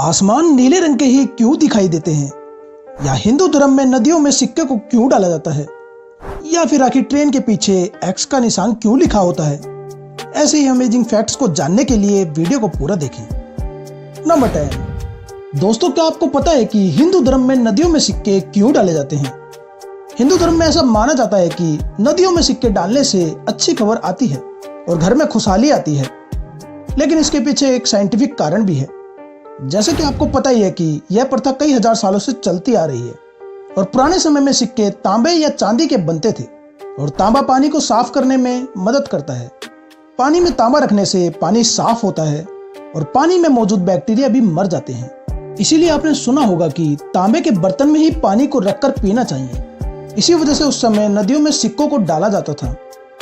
आसमान नीले रंग के ही क्यों दिखाई देते हैं? या हिंदू धर्म में नदियों में सिक्के को क्यों डाला जाता है? या फिर आखिर ट्रेन के पीछे एक्स का निशान क्यों लिखा होता है? ऐसे ही अमेजिंग फैक्ट्स को जानने के लिए वीडियो को पूरा देखें। नंबर 10। दोस्तों, क्या आपको पता है कि हिंदू धर्म में नदियों में सिक्के क्यों डाले जाते हैं? हिंदू धर्म में ऐसा माना जाता है कि नदियों में सिक्के डालने से अच्छी खबर आती है और घर में खुशहाली आती है। लेकिन इसके पीछे एक साइंटिफिक कारण भी है। जैसे कि आपको पता ही है कि यह प्रथा कई हजार सालों से चलती आ रही है और पुराने समय में सिक्के तांबे या चांदी के बनते थे और तांबा पानी को साफ करने में मदद करता है। पानी में तांबा रखने से पानी साफ होता है और पानी में मौजूद बैक्टीरिया भी मर जाते हैं। इसीलिए आपने सुना होगा कि तांबे के बर्तन में ही पानी को रखकर पीना चाहिए। इसी वजह से उस समय नदियों में सिक्कों को डाला जाता था।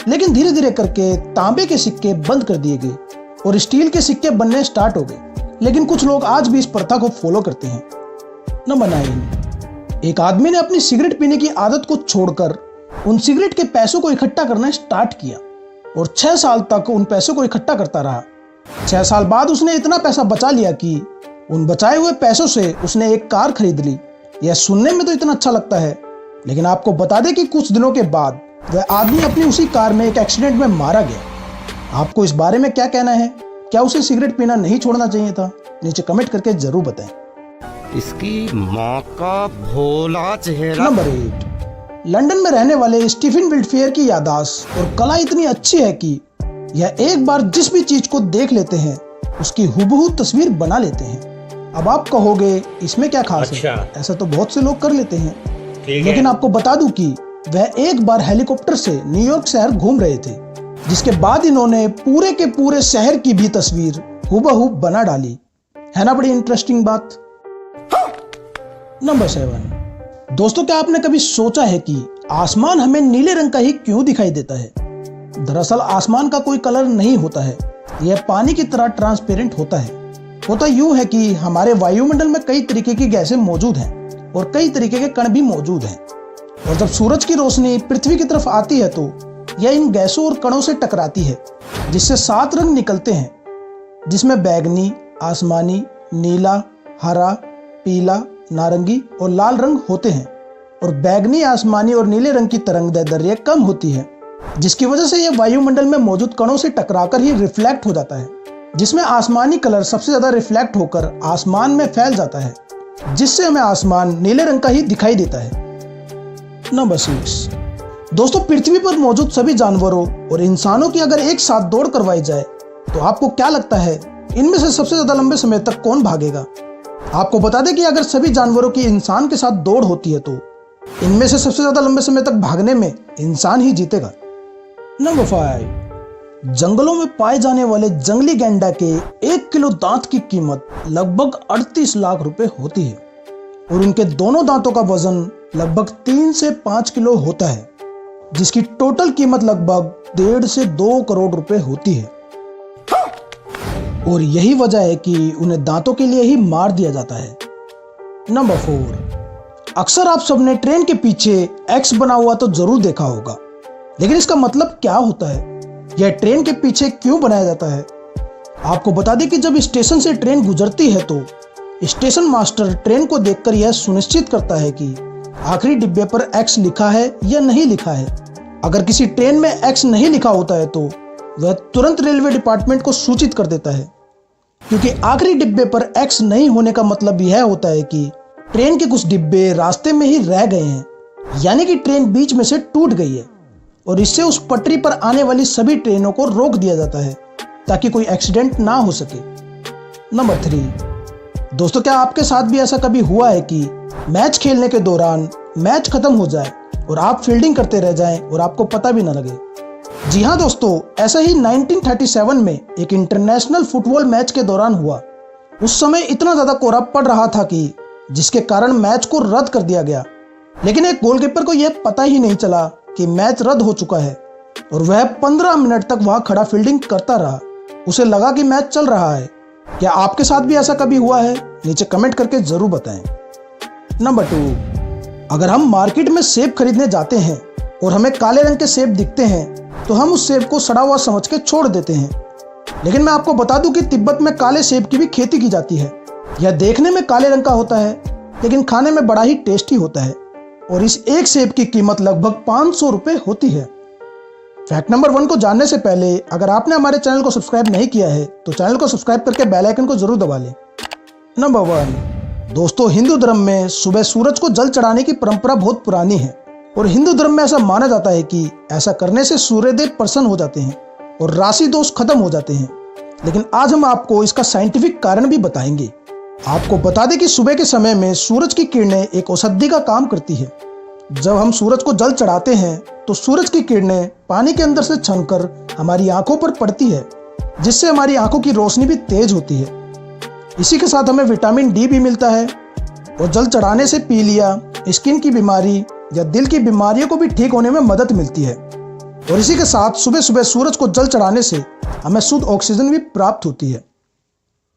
लेकिन धीरे धीरे करके तांबे के सिक्के बंद कर दिए गए और स्टील के सिक्के बनने स्टार्ट हो गए। लेकिन कुछ लोग आज भी इस प्रथा को फॉलो करते हैं। नंबर 9। एक आदमी ने अपनी सिगरेट पीने की आदत को छोड़कर उन सिगरेट के पैसों को इकट्ठा करना स्टार्ट किया और 6 साल तक उन पैसों को इकट्ठा करता रहा। 6 साल बाद उसने इतना पैसा बचा लिया कि उन बचाए हुए पैसों से उसने एक कार खरीद ली। यह सुनने में तो इतना अच्छा लगता है, लेकिन आपको बता दें कि कुछ दिनों के बाद वह आदमी अपनी उसी कार में एक एक्सीडेंट में मारा गया। आपको इस बारे में क्या कहना है? क्या उसे सिगरेट पीना नहीं छोड़ना चाहिए था? नीचे कमेंट करके जरूर बताएं। इसकी माँ का भोला चेहरा। नंबर 8। लंदन में रहने वाले स्टीफन विल्डफेयर की याददाश्त और कला इतनी अच्छी है कि यह एक बार जिस भी चीज को देख लेते हैं उसकी हुबहू तस्वीर बना लेते हैं। अब आप कहोगे इसमें क्या खास है? ऐसा तो बहुत से लोग कर लेते हैं, लेकिन आपको बता दूं कि वह एक बार हेलीकॉप्टर से न्यूयॉर्क शहर घूम रहे थे, जिसके बाद इन्होंने पूरे के पूरे शहर की भी तस्वीर हुबहू बना डाली। है ना बड़ी इंटरेस्टिंग बात। नंबर 7। दोस्तों, क्या आपने कभी सोचा है कि आसमान हमें नीले रंग का ही क्यों दिखाई देता है? दरअसल आसमान का कोई कलर नहीं होता है, यह पानी की तरह ट्रांसपेरेंट होता है। होता यूं है कि हमारे वायुमंडल में कई तरीके की गैसें मौजूद हैं और कई तरीके के कण भी मौजूद हैं, और जब सूरज की रोशनी पृथ्वी की तरफ आती है तो यह इन गैसों और कणों से टकराती है, जिससे 7 रंग निकलते हैं, जिसमें बैगनी, आसमानी, नीला, हरा, पीला, नारंगी और लाल रंग होते हैं। और बैगनी, आसमानी और नीले रंग की तरंगदैर्ध्य कम होती है, जिसकी वजह से यह वायुमंडल में मौजूद कणों से टकराकर ही रिफ्लेक्ट हो जाता है, जिसमें आसमानी कलर सबसे ज्यादा रिफ्लेक्ट होकर आसमान में फैल जाता है, जिससे हमें आसमान नीले रंग का ही दिखाई देता है। नंबर 6। दोस्तों, पृथ्वी पर मौजूद सभी जानवरों और इंसानों की अगर एक साथ दौड़ करवाई जाए तो आपको क्या लगता है इनमें से सबसे ज्यादा लंबे समय तक कौन भागेगा? आपको बता दें कि अगर सभी जानवरों की इंसान के साथ दौड़ होती है तो इनमें से सबसे ज्यादा लंबे समय तक भागने में इंसान ही जीतेगा। नंबर 5। जंगलों में पाए जाने वाले जंगली गैंडा के 1 किलो दांत की कीमत लगभग 38 लाख रुपए होती है और उनके दोनों दांतों का वजन लगभग 3 से 5 किलो होता है, जिसकी टोटल कीमत लगभग 1.5 से 2 करोड़ रुपए होती है। और यही वजह है कि उन्हें दांतों के लिए ही मार दिया जाता है। नंबर 4। अक्सर आप सबने ट्रेन के पीछे एक्स बना हुआ तो जरूर देखा होगा, लेकिन इसका मतलब क्या होता है? यह ट्रेन के पीछे क्यों बनाया जाता है? आपको बता दें कि जब स्टेशन से ट्रेन गुजरती है तो स्टेशन मास्टर ट्रेन को देखकर यह सुनिश्चित करता है कि आखिरी डिब्बे पर एक्स लिखा है या नहीं लिखा है। अगर किसी ट्रेन में एक्स नहीं लिखा होता है तो वह तुरंत रेलवे डिपार्टमेंट को सूचित कर देता है, क्योंकि आखिरी डिब्बे पर एक्स नहीं होने का मतलब यह होता है कि ट्रेन के कुछ डिब्बे रास्ते में ही रह गए हैं, यानी कि ट्रेन बीच में से टूट गई है, और इससे उस पटरी पर आने वाली सभी ट्रेनों को रोक दिया जाता है ताकि कोई एक्सीडेंट ना हो सके। नंबर 3। दोस्तों, क्या आपके साथ भी ऐसा कभी हुआ है कि मैच खेलने के दौरान मैच खत्म हो जाए और आप फील्डिंग करते रह जाएं और आपको पता भी ना लगे? जी हाँ दोस्तों, ऐसा ही 1937 में एक इंटरनेशनल फुटबॉल मैच के दौरान हुआ। उस समय इतना ज्यादा कोहरा पड़ रहा था कि जिसके कारण मैच को रद्द कर दिया गया, लेकिन एक गोलकीपर को यह पता ही नहीं चला कि मैच रद्द हो चुका है और वह 15 मिनट तक वहां खड़ा फील्डिंग करता रहा। उसे लगा कि मैच चल रहा है। क्या आपके साथ भी ऐसा कभी हुआ है? नीचे कमेंट करके जरूर बताएं। नंबर 2। अगर हम मार्केट में सेब खरीदने जाते हैं और हमें काले रंग के सेब दिखते हैं तो हम उस सेब को सड़ा हुआ समझ के छोड़ देते हैं, लेकिन मैं आपको बता दूं कि तिब्बत में काले सेब की भी खेती की जाती है यह देखने में काले रंग का होता है, लेकिन खाने में बड़ा ही टेस्टी होता है और इस एक सेब की कीमत लगभग 500 रुपये होती है। फैक्ट नंबर 1 को जानने से पहले अगर आपने हमारे चैनल को सब्सक्राइब नहीं किया है तो चैनल को सब्सक्राइब करके बेल आइकन को जरूर दबा लें। नंबर 1, दोस्तों हिंदू धर्म में सुबह सूरज को जल चढ़ाने की परंपरा बहुत पुरानी है और हिंदू धर्म में ऐसा माना जाता है कि ऐसा करने से सूर्यदेव प्रसन्न हो जाते हैं और राशि दोष खत्म हो जाते हैं। लेकिन आज हम आपको इसका साइंटिफिक कारण भी बताएंगे। आपको बता दें कि सुबह के समय में सूरज की किरणें एक औषधि का काम करती है। जब हम सूरज को जल चढ़ाते हैं तो सूरज की किरणें पानी के अंदर से छनकर हमारी आंखों पर पड़ती है, जिससे हमारी आंखों की रोशनी भी तेज होती है। इसी के साथ हमें विटामिन डी भी मिलता है और जल चढ़ाने से पीलिया, स्किन की बीमारी या दिल की बीमारियों को भी ठीक होने में मदद मिलती है। और इसी के साथ सुबह सुबह सूरज को जल चढ़ाने से हमें शुद्ध ऑक्सीजन भी प्राप्त होती है।